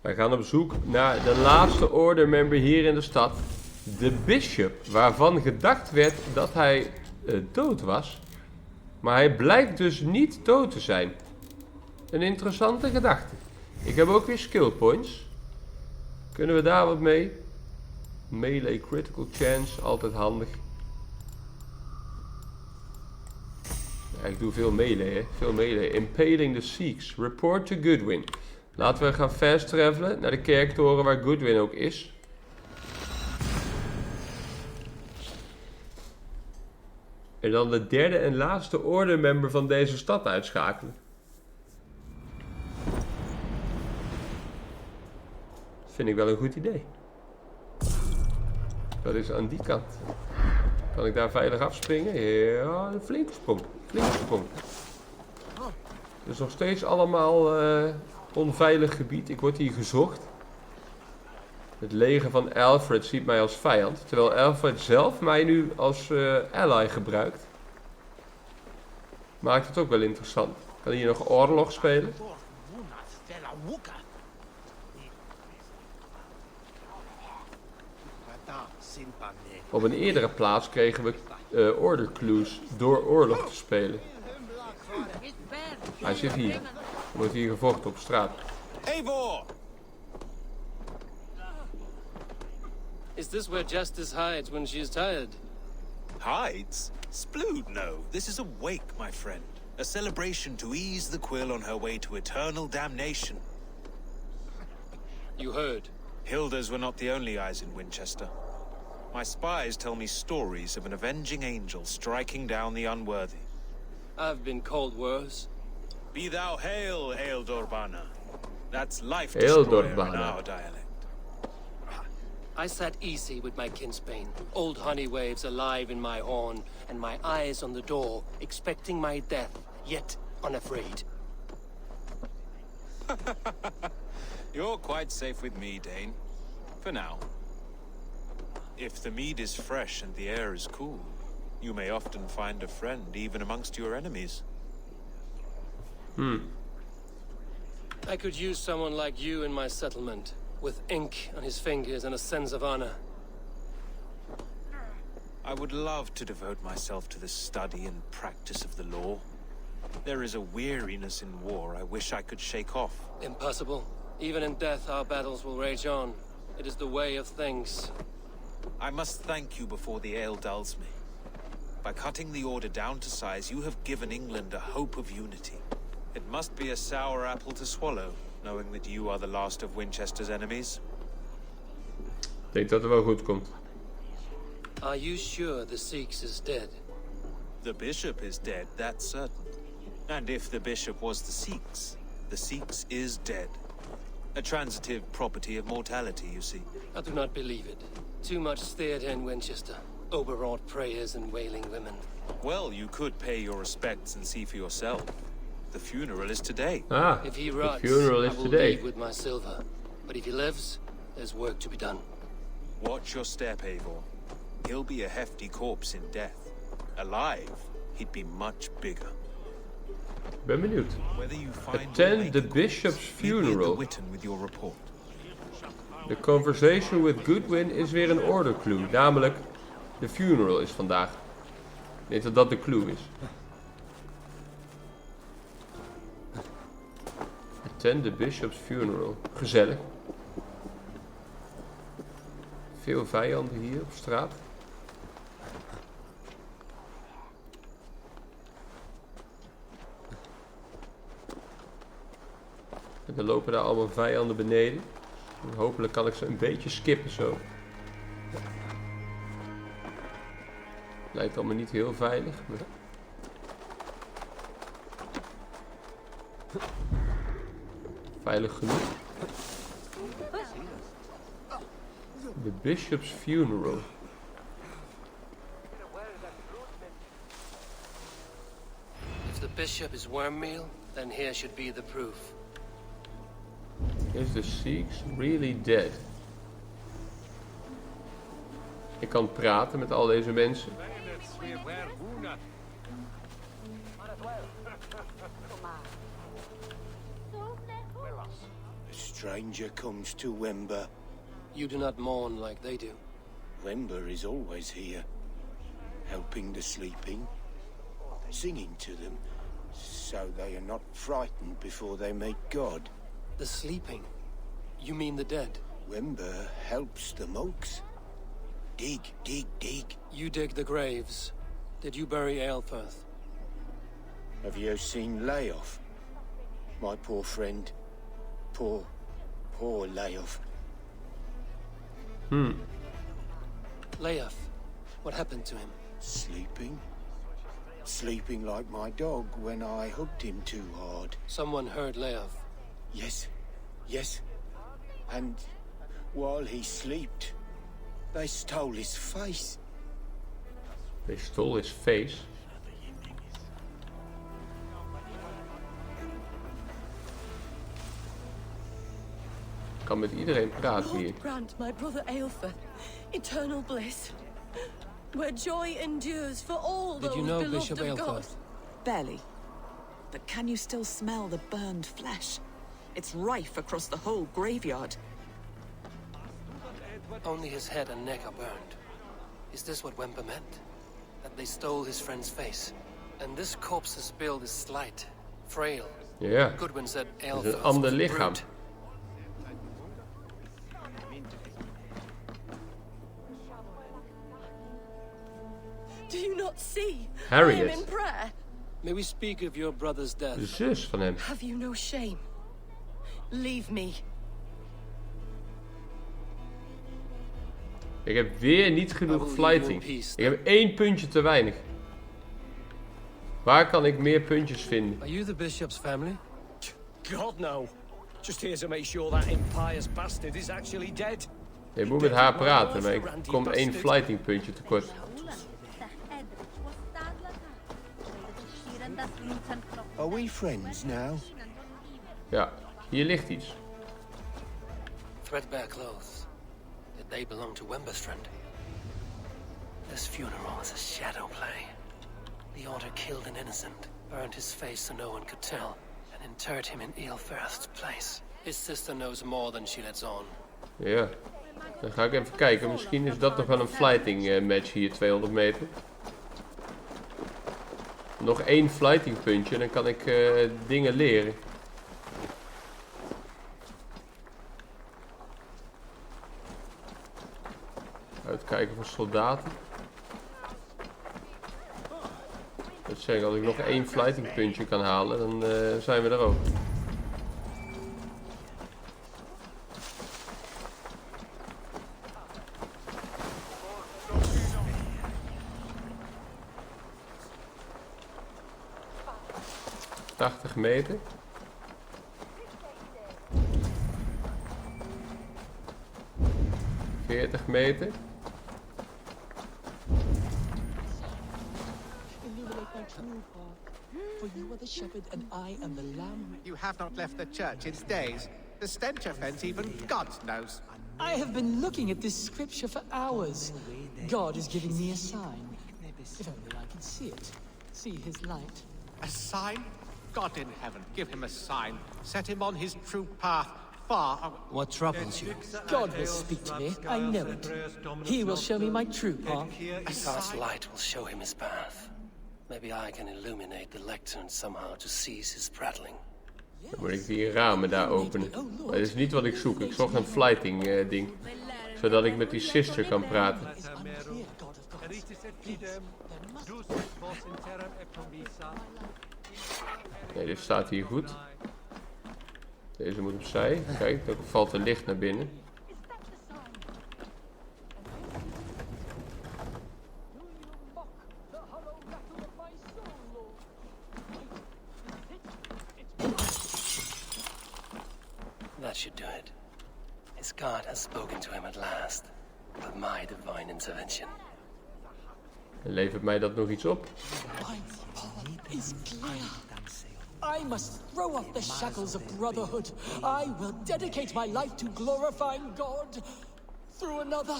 Wij gaan op zoek naar de laatste order-member hier in de stad. De bishop, waarvan gedacht werd dat hij dood was. Maar hij blijkt dus niet dood te zijn. Een interessante gedachte. Ik heb ook weer skill points. Kunnen we daar wat mee? Melee critical chance, altijd handig. Ja, ik doe veel melee, hè. Veel melee. Impaling the Seax. Report to Goodwin. Laten we gaan fast travelen naar de kerktoren waar Goodwin ook is. En dan de derde en laatste order-member van deze stad uitschakelen. Vind ik wel een goed idee. Dat is aan die kant. Kan ik daar veilig afspringen? Ja, een flinke sprong. Flinke sprong. Het is nog steeds allemaal onveilig gebied. Ik word hier gezocht. Het leger van Alfred ziet mij als vijand. Terwijl Alfred zelf mij nu als ally gebruikt. Maakt het ook wel interessant. Kan hier nog oorlog spelen? Op een eerdere plaats kregen we order clues door oorlog te spelen. Hij zit hier. Er wordt hier gevochten op straat. Eivor! Is this where Justice hides when she is tired? Hides? Splood, no. This is a wake, my friend. A celebration to ease the quill on her way to eternal damnation. You heard. Hilda's were not the only eyes in Winchester. My spies tell me stories of an avenging angel striking down the unworthy. I've been called worse. Be thou hail, Eildorbana. That's life Hail destroyer in Dorbana. our dialect. I sat easy with my kinsbane, old honey waves alive in my horn, and my eyes on the door, expecting my death, yet unafraid. You're quite safe with me, Dane. For now. If the mead is fresh and the air is cool, you may often find a friend even amongst your enemies. I could use someone like you in my settlement, with ink on his fingers and a sense of honor. I would love to devote myself to the study and practice of the law. There is a weariness in war I wish I could shake off. Impossible. Even in death, our battles will rage on. It is the way of things. I must thank you before the ale dulls me. By cutting the order down to size, you have given England a hope of unity. It must be a sour apple to swallow, knowing that you are the last of Winchester's enemies. Ik denk dat het wel goed komt. Are you sure the Seax is dead? The bishop is dead, that's certain. And if the bishop was the Seax is dead. A transitive property of mortality, you see. I do not believe it. Too much theatre in Winchester. Overwrought prayers and wailing women. Well, you could pay your respects and see for yourself. The funeral is today. Ah, If he the rots, funeral I is will today. leave with my silver. But if he lives, there's work to be done. Watch your step, Eivor. He'll be a hefty corpse in death. Alive, he'd be much bigger. Ik ben benieuwd. Whether you find Attend the bishop's funeral. with your report. The conversation with Goodwin is weer een order clue. Namelijk, de funeral is vandaag. Ik denk dat dat de clue is. Attend the bishop's funeral. Gezellig. Veel vijanden hier op straat. En er lopen daar allemaal vijanden beneden. En hopelijk kan ik ze een beetje skippen zo. Lijkt allemaal niet heel veilig. Maar... veilig genoeg. The bishop's funeral. If the bishop is worm meal, then here should be the proof. Is the Seax really dead? Ik kan praten met al deze mensen. stranger comes to Wember. You do not mourn like they do. Wember is always here, helping the sleeping, singing to them, so they are not frightened before they meet God. The sleeping? You mean the dead? Wember helps the monks. Dig, dig, dig. You dig the graves. Did you bury Aelfirth? Have you seen Layoff? My poor friend. Poor Layoff. Leof, what happened to him? Sleeping? Sleeping like my dog when I hugged him too hard. Someone heard Leof. Yes. And while he slept, they stole his face. They stole his face. Ik kan met iedereen praten hier. Lord grant my brother Aelfirth eternal bliss, where joy endures for all Did those you know beloved Bishop of God. Aelfirth? Barely. But can you still smell the burned flesh? It's rife across the whole graveyard. Only his head and neck are burned. Is this what Wemper meant? That they stole his friend's face? And this corpse's build is slight, frail. Ja, Goodwin said het is Aelfirth een ander was lichaam. brute. Do you not see? Harriet. I am in prayer. May we speak of your brother's death? De zus van hem. Have you no shame? Leave me. Ik heb weer niet genoeg flighting. Ik heb 1 puntje te weinig. Waar kan ik meer puntjes vinden? Are you the bishop's family? God, no. Just here to make sure that impious bastard is actually dead. Je moet met haar praten, maar ik kom 1 flighting puntje tekort. Are we friends now? Ja, hier ligt iets. Threadbare clothes. Did they belong to Wember's friend? This funeral is a shadow play. The order killed an innocent, burned his face so no one could tell, and interred him in Aelfirth's place. His sister knows more than she lets on. Ja, dan ga ik even kijken. Misschien is dat nog wel een flighting match hier, 200 meter. Nog 1 flighting puntje, dan kan ik dingen leren. Uitkijken voor soldaten. Dat zeg ik, als ik nog 1 flighting puntje kan halen, dan zijn we er ook. Meter. Meter. For you are the shepherd and I am the lamb. You have not left the church in days. The stench offense even God knows. I have been looking at this scripture for hours. God is giving me a sign. If only I could see it. See his light. A sign? God in heaven, give him a sign. Set him on his true path, far away. What troubles you? God will speak to me. I know it. He will show me my true path. God's light will show him his path. Maybe I can illuminate the lectern somehow to cease his prattling. Dan moet ik die ramen daar openen. Maar dat is niet wat ik zoek. Ik zocht een flighting ding. Zodat ik met die sister kan praten. Nee, dit staat hier goed. Deze moet opzij. Kijk, dan valt er licht naar binnen. That should do it. His God has spoken to him at last. With my divine intervention. En levert mij dat nog iets op? My path is clear. I must throw off the shackles of brotherhood. I will dedicate my life to glorifying God through another.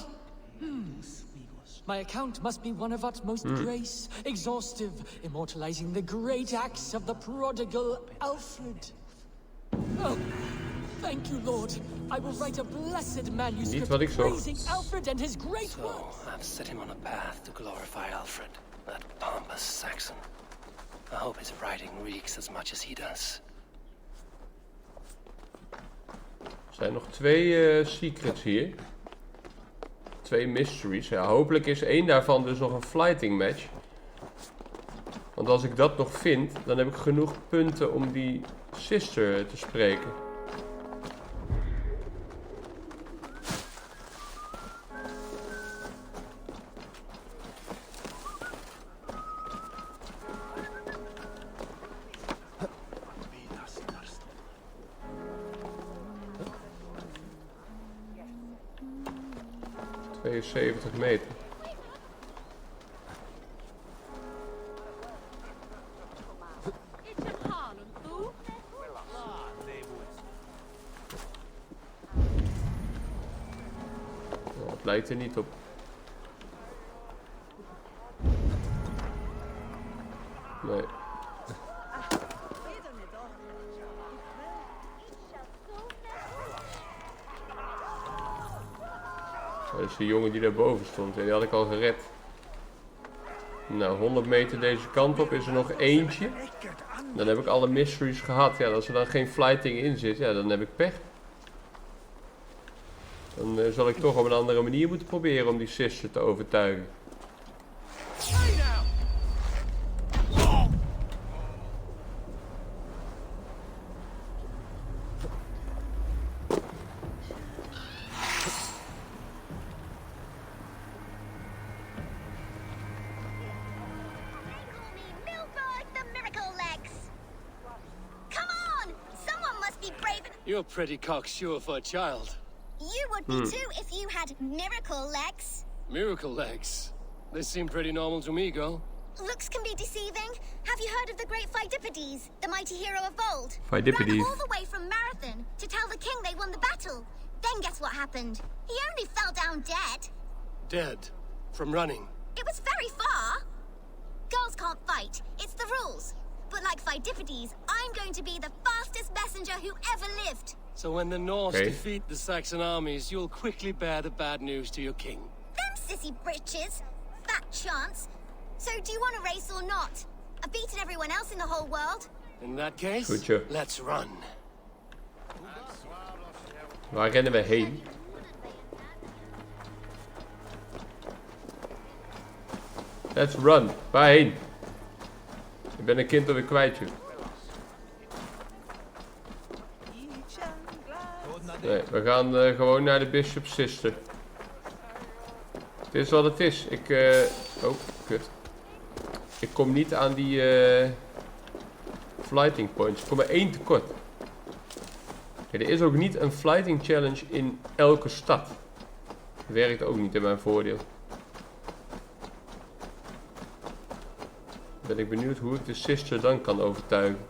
My account must be one of utmost grace, exhaustive, immortalizing the great acts of the prodigal Alfred. Oh, Thank you, Lord. I will write a blessed manuscript wat ik zocht. praising Alfred and his great So, works. I've set him on a path to glorify Alfred, that pompous Saxon. I hope his writing reeks as much as he does. Er zijn nog 2 secrets hier. 2 mysteries. Ja, hopelijk is 1 daarvan dus nog een fighting match. Want als ik dat nog vind, dan heb ik genoeg punten om die sister te spreken. meter. Nou, het lijkt er niet op. Nee. Dat is de jongen die daarboven stond. En die had ik al gered. Nou, 100 meter deze kant op is er nog eentje. Dan heb ik alle mysteries gehad. Ja, als er dan geen flighting in zit, ja, dan heb ik pech. Dan zal ik toch op een andere manier moeten proberen om die sister te overtuigen. You're pretty cocksure for a child. You would be too if you had miracle legs. Miracle legs? They seem pretty normal to me, girl. Looks can be deceiving. Have you heard of the great Pheidippides, the mighty hero of old? Pheidippides. Ran all the way from Marathon to tell the king they won the battle. Then guess what happened? He only fell down dead. Dead? From running? It was very far. Girls can't fight. It's the rules. But like Pheidippides, I'm going to be the fastest messenger who ever lived. So when the Norse defeat the Saxon armies, you'll quickly bear the bad news to your king. Them sissy britches. Fat chance. So do you want a race or not? I've beaten everyone else in the whole world. In that case, let's run. Waar rennen we heen? Let's run. Waarheen? Ik ben een kind alweer kwijt, joh. Nee, we gaan gewoon naar de Bishop's Sister. Het is wat het is. Oh, kut. Ik kom niet aan die flighting points. Ik kom er 1 tekort. Ja, er is ook niet een flighting challenge in elke stad. Dat werkt ook niet in mijn voordeel. Ben ik benieuwd hoe ik de sister dan kan overtuigen.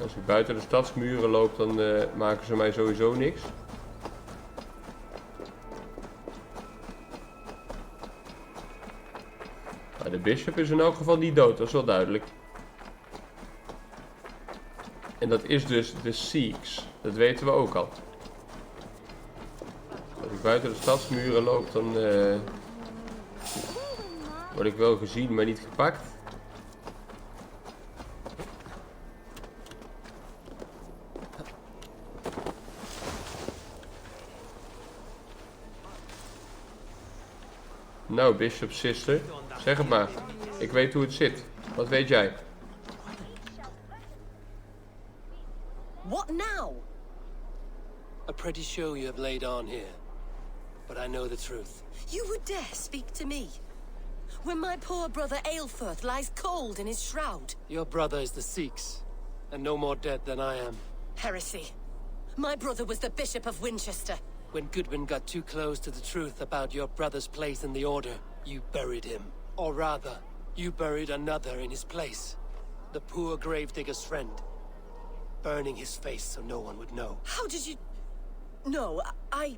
Als ik buiten de stadsmuren loop, dan maken ze mij sowieso niks. Maar de bishop is in elk geval niet dood, dat is wel duidelijk. En dat is dus de Seax. Dat weten we ook al. Als ik buiten de stadsmuren loop, dan word ik wel gezien, maar niet gepakt. Nou, Bishop's Sister, zeg het maar. Ik weet hoe het zit. Wat weet jij? What now? A pretty show you have laid on here. But I know the truth. You would dare speak to me? When my poor brother Aelfirth lies cold in his shroud. Your brother is the Seax, and no more dead than I am. Heresy. My brother was the Bishop of Winchester. When Goodwin got too close to the truth about your brother's place in the Order, you buried him. Or rather, you buried another in his place. The poor gravedigger's friend. Burning his face so no one would know. How did you... No, I...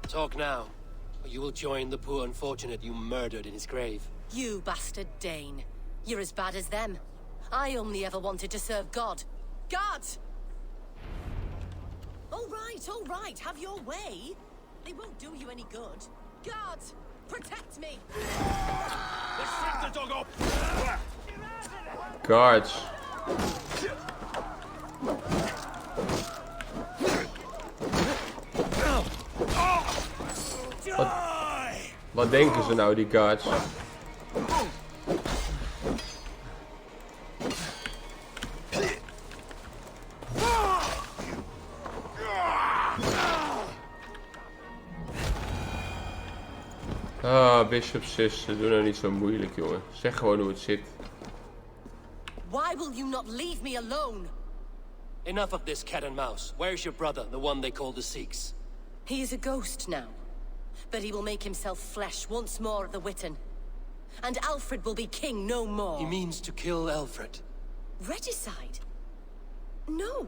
Talk now, or you will join the poor unfortunate you murdered in his grave. You bastard Dane. You're as bad as them. I only ever wanted to serve God. God! All right, have your way. They won't do you any good. God, protect me! Let's strip the dog up! Guards. Wat denken ze nou, die guards? Ah, Bishop Sister, doe nou niet zo moeilijk, jongen. Zeg gewoon hoe het zit. Why will you not leave me alone? Enough of this cat and mouse. Where's your brother, the one they call the Seax? He is a ghost now. But he will make himself flesh once more at the Witten. And Alfred will be king no more. He means to kill Alfred. Regicide? No.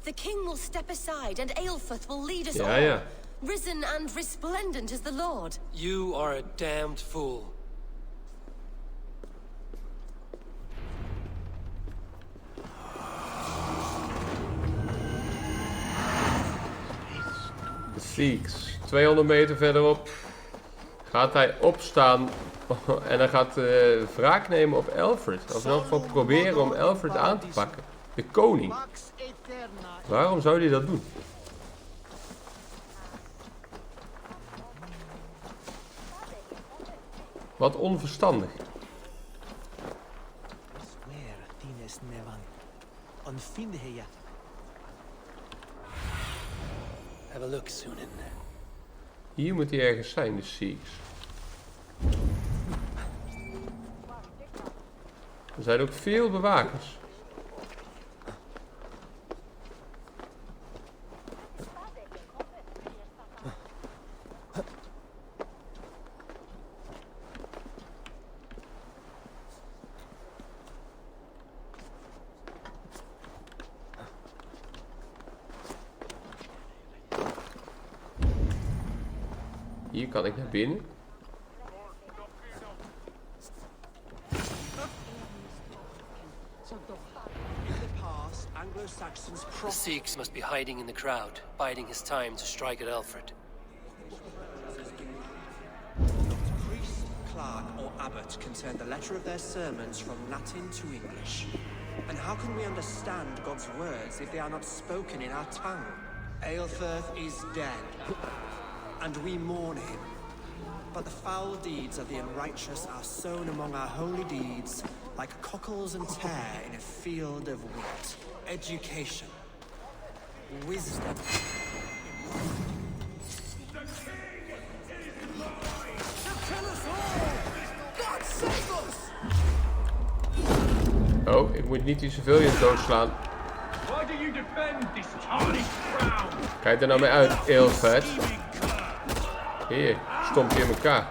The king will step aside and Aelfrith will lead us all. Ja. Risen and resplendent as the Lord. You are a damned fool. De Seax. 200 meter verderop gaat hij opstaan en hij gaat wraak nemen op Alfred. Of in elk geval proberen om Alfred aan te pakken. De koning. Waarom zou hij dat doen? Wat onverstandig. Have a look, Sunan. Hier moet hij ergens zijn, de Seax. Er zijn ook veel bewakers. Hier kan ik naar binnen. The Seax must be hiding in the crowd, biding his time to strike at Alfred. Priest, clerk, or abbot can turn the letter of their sermons from Latin to English. And how can we understand God's words if they are not spoken in our tongue? Aelfrith is dead, and we mourn him. But the foul deeds of the unrighteous are sown among our holy deeds, like cockles and tare in a field of wheat. Education. Wisdom. Oh, ik moet niet die civilians doodslaan. Kijk er nou mee uit, Aelfred. Hier, stomp je in elkaar.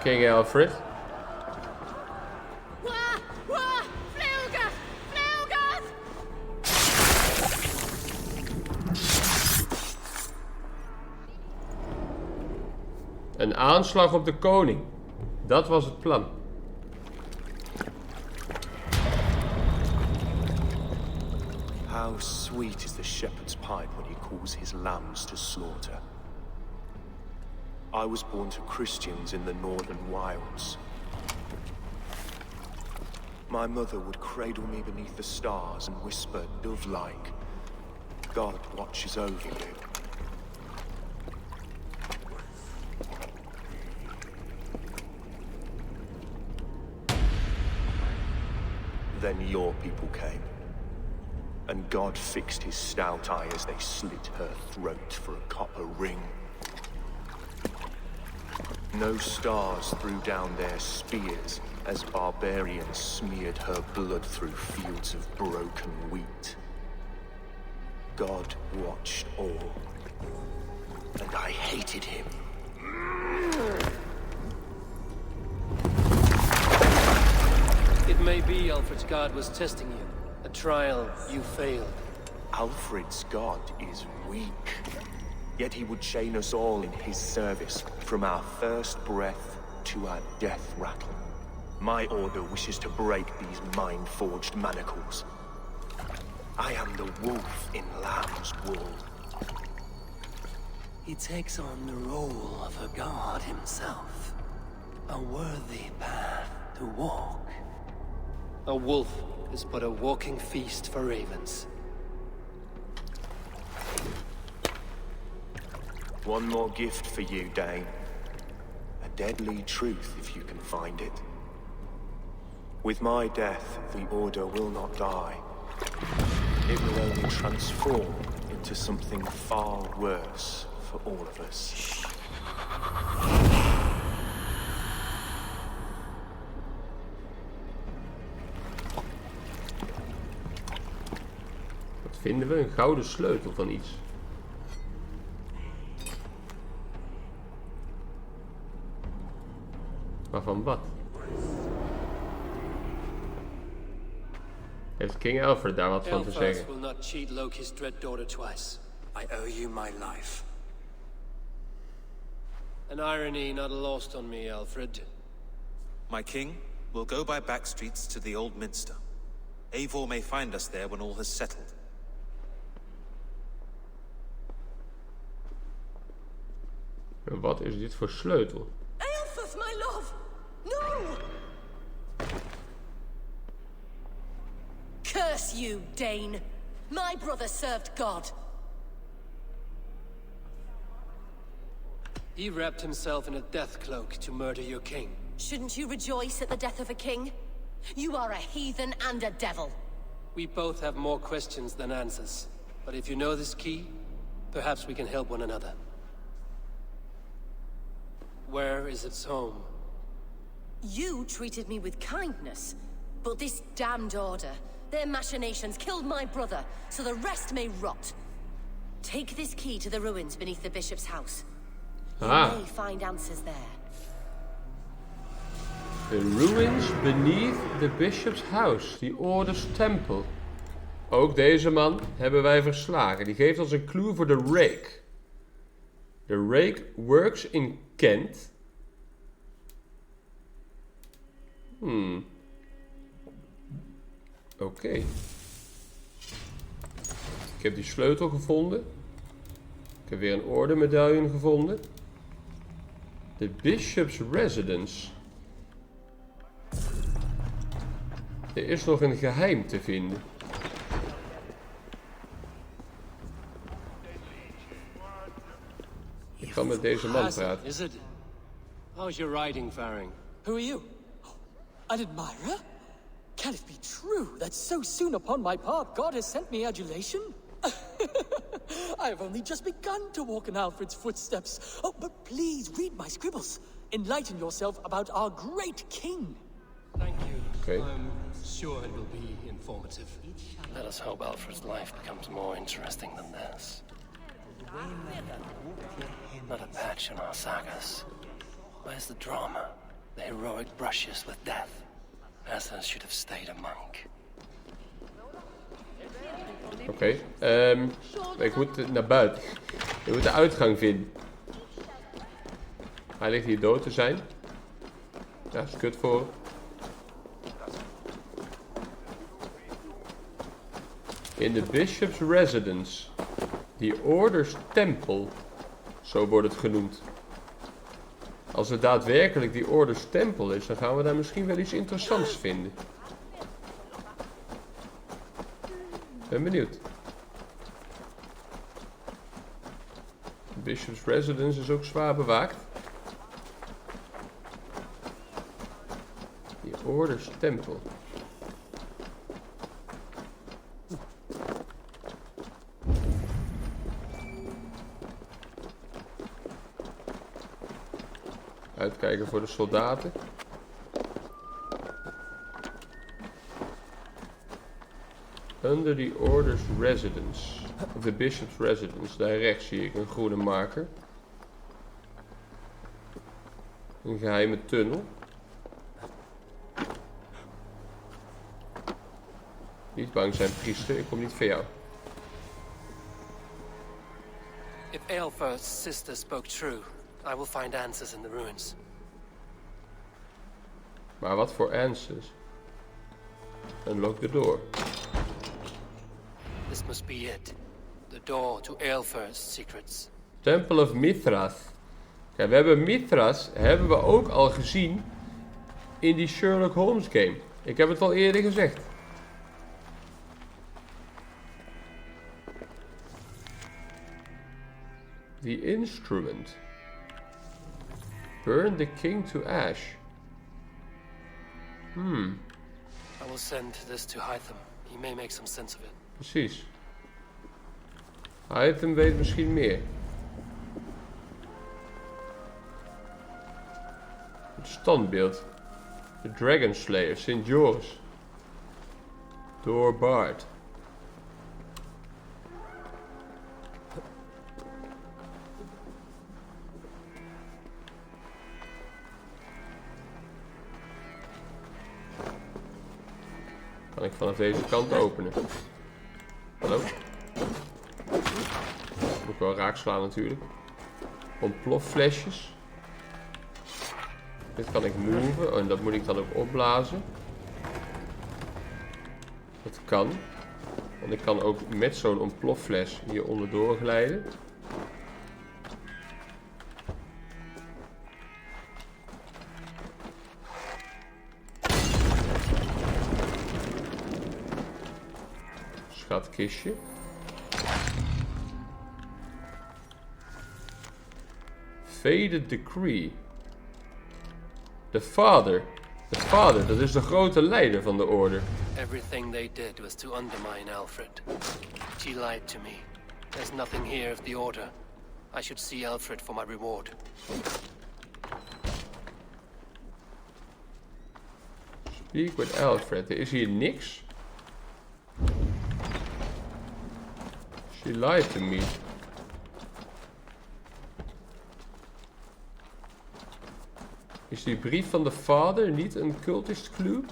King Alfred. Een aanslag op de koning. Dat was het plan. How sweet is the shepherd's pipe when he calls his lambs to slaughter. I was born to Christians in the northern wilds. My mother would cradle me beneath the stars and whisper, dove-like, God watches over you. Then your people came, and God fixed his stout eye as they slit her throat for a copper ring. No stars threw down their spears as barbarians smeared her blood through fields of broken wheat. God watched all, and I hated him. It may be Alfred's God was testing you. A trial you failed. Alfred's god is weak. Yet he would chain us all in his service, from our first breath to our death rattle. My order wishes to break these mind-forged manacles. I am the wolf in lamb's wool. He takes on the role of a god himself. A worthy path to walk. A wolf is but a walking feast for ravens. One more gift for you, Dane. A deadly truth, if you can find it. With my death, the Order will not die. It will only transform into something far worse for all of us. Wat vinden we? Een gouden sleutel van iets. Maar van wat? Heeft King Alfred daar wat van te zeggen? Will not cheat Loki's dread daughter twice. I owe you my life. An irony not lost on me, Alfred. My king, we'll go by back streets to the Old Minster. Eivor may find us there when all has settled. En wat is dit voor sleutel? Aelfus, my love! No! Curse you, Dane! My brother served God. He wrapped himself in a death cloak to murder your king. Shouldn't you rejoice at the death of a king? You are a heathen and a devil. We both have more questions than answers. But if you know this key, perhaps we can help one another. Where is its home? You treated me with kindness, but this damned order, their machinations killed my brother, so the rest may rot. Take this key to the ruins beneath the bishop's house. You may find answers there. The ruins beneath the bishop's house, the order's temple. Ook deze man hebben wij verslagen. Die geeft ons een clue voor de Rake. The Rake works in Kent. Oké. Ik heb die sleutel gevonden. Ik heb weer een ordermedaillon gevonden. The Bishop's Residence. Er is nog een geheim te vinden. Ik kan met deze man praten. Is it? How's your riding faring? Who are you? An admirer? Can it be true that so soon upon my path God has sent me adulation? I have only just begun to walk in Alfred's footsteps. Oh, but please read my scribbles. Enlighten yourself about our great king. Thank you. Okay. I'm sure it will be informative. Let us hope Alfred's life becomes more interesting than this. Not a patch in our sagas. Where's the drama? The heroic brushes with death. Aslan should have stayed a monk. Oké. Ik moet naar buiten. Ik moet de uitgang vinden. Hij ligt hier dood te zijn. Ja, dat is kut voor hem. In de Bishop's Residence. The Order's Temple. Zo wordt het genoemd. Als het daadwerkelijk die Order's Temple is, dan gaan we daar misschien wel iets interessants vinden. Ben benieuwd. De Bishop's Residence is ook zwaar bewaakt. The Order's Temple. Uitkijken voor de soldaten. Under the Order's Residence. Of the Bishop's Residence. Daar rechts zie ik een groene marker. Een geheime tunnel. Niet bang zijn, priester. Ik kom niet voor jou. If Aelfir's sister spoke true, I will find answers in the ruins. Maar wat voor answers? Unlock the door. This must be it. The door to Aelfir's secrets. Temple of Mithras. Ja, we hebben Mithras hebben we ook al gezien in die Sherlock Holmes game. Ik heb het al eerder gezegd. The instrument. Burn the king to ash. I will send this to Hytham. He may make some sense of it. Precies. Hytham weet misschien meer. Het standbeeld. De Dragon Slayer, St. Joris. Door Bard. Kan ik vanaf deze kant openen. Hallo? Moet ik wel raak slaan natuurlijk. Ontplofflesjes. Dit kan ik move. Oh, en dat moet ik dan ook opblazen. Dat kan. Want ik kan ook met zo'n ontploffles hier onderdoor glijden. Schatkistje. Faded Decree. De vader. De vader, dat is de grote leider van de orde. Everything they did was to undermine Alfred. She lied to me. There's nothing here of the order. I should see Alfred for my reward. Speak with Alfred. Er is hier niks. She lied to me. Is die brief van de vader niet een cultist clue?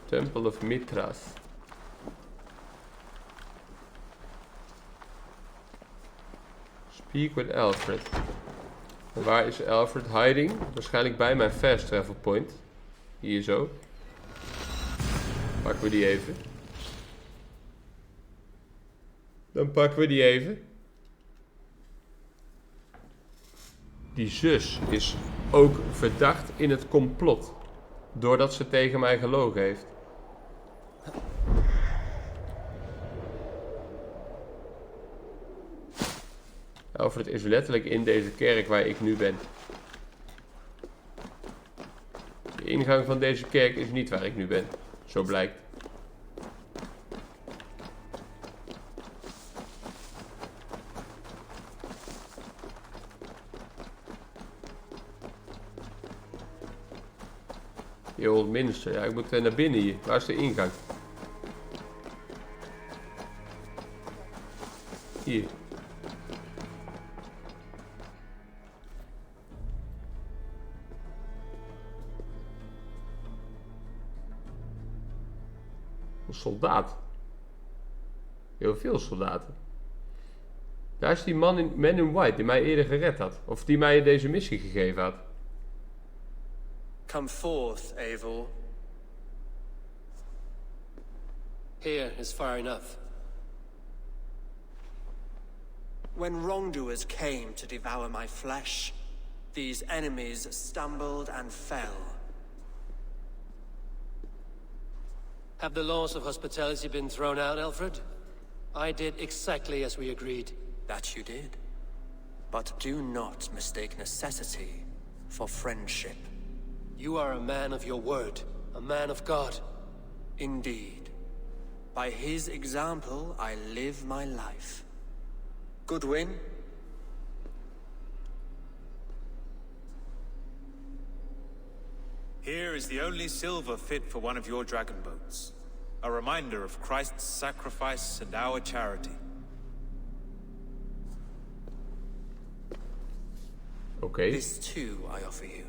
Temple of Mithras. Speak with Alfred. En waar is Alfred hiding? Waarschijnlijk bij mijn fast travel point. Hier zo. Pakken we die even. Dan pakken we die even. Die zus is ook verdacht in het complot. Doordat ze tegen mij gelogen heeft. Alfred is letterlijk in deze kerk waar ik nu ben. De ingang van deze kerk is niet waar ik nu ben. Zo blijkt. The Old Minster. Ja, ik moet naar binnen hier. Waar is de ingang? Hier. Een soldaat. Heel veel soldaten. Daar is die man in white die mij eerder gered had. Of die mij deze missie gegeven had. Come forth, Eivor. Here is far enough. When wrongdoers came to devour my flesh, these enemies stumbled and fell. Have the laws of hospitality been thrown out, Alfred? I did exactly as we agreed. That you did. But do not mistake necessity for friendship. You are a man of your word, a man of God. Indeed. By his example, I live my life. Goodwin? Here is the only silver fit for one of your dragon boats. A reminder of Christ's sacrifice and our charity. Okay. This too I offer you.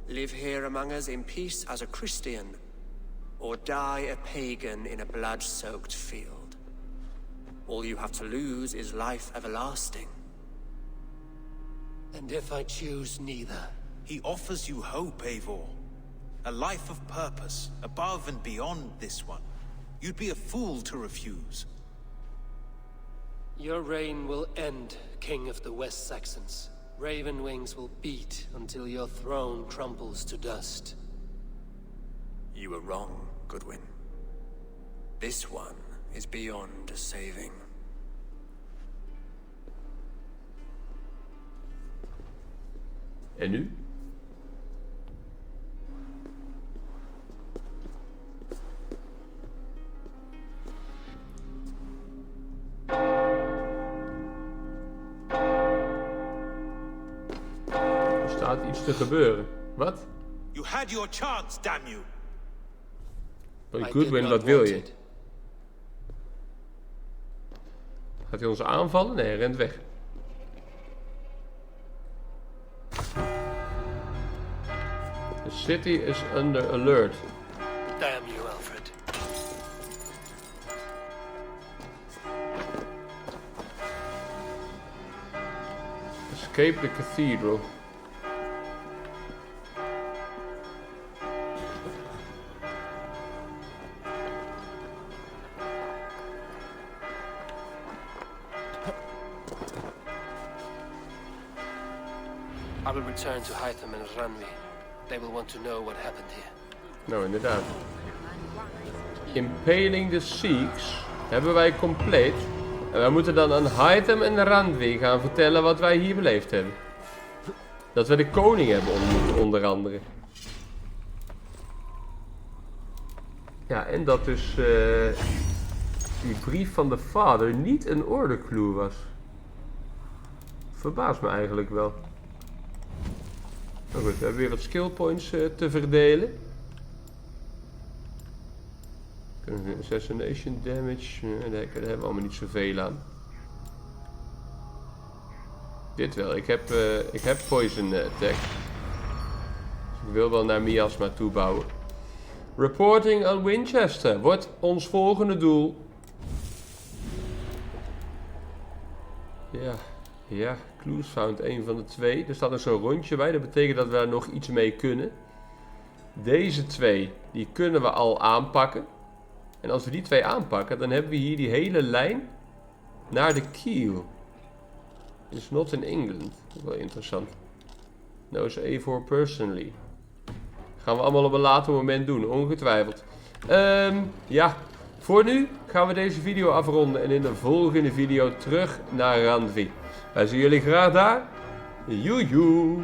Live here among us in peace as a Christian, or die a pagan in a blood-soaked field. All you have to lose is life everlasting. And if I choose neither? He offers you hope, Eivor. A life of purpose, above and beyond this one. You'd be a fool to refuse. Your reign will end, King of the West Saxons. Raven wings will beat until your throne crumbles to dust. You were wrong, Goodwin. This one is beyond saving. En nu? Er staat iets te gebeuren. Wat? You had your chance, damn you. Hey Goodwin, wat wil je? Gaat hij ons aanvallen? Nee, hij rent weg. The city is under alert. Damn you, Alfred. Escape the cathedral. I will return to Hytham and Ranvi. They will want to know what happened here. Nou, inderdaad. Impaling the Seax hebben wij compleet. En wij moeten dan aan Hytham en Randvi gaan vertellen wat wij hier beleefd hebben. Dat we de koning hebben ontmoet, onder andere. Ja, en dat dus die brief van de vader niet een order clue was. Verbaast me eigenlijk wel. Nou goed, we hebben weer wat skill points te verdelen. Assassination damage, daar hebben we allemaal niet zoveel aan. Dit wel, ik heb poison attack. Dus ik wil wel naar miasma toebouwen. Reporting on Winchester wordt ons volgende doel. Ja, clues found, een van de twee. Er staat er zo'n rondje bij, dat betekent dat we daar nog iets mee kunnen. Deze twee, die kunnen we al aanpakken. En als we die twee aanpakken, dan hebben we hier die hele lijn naar de Kiel. It's not in England. Dat is wel interessant. Knows Eivor personally. Gaan we allemaal op een later moment doen, ongetwijfeld. Ja, voor nu gaan we deze video afronden en in de volgende video terug naar Randvi. Wij zien jullie graag daar. Joejoe!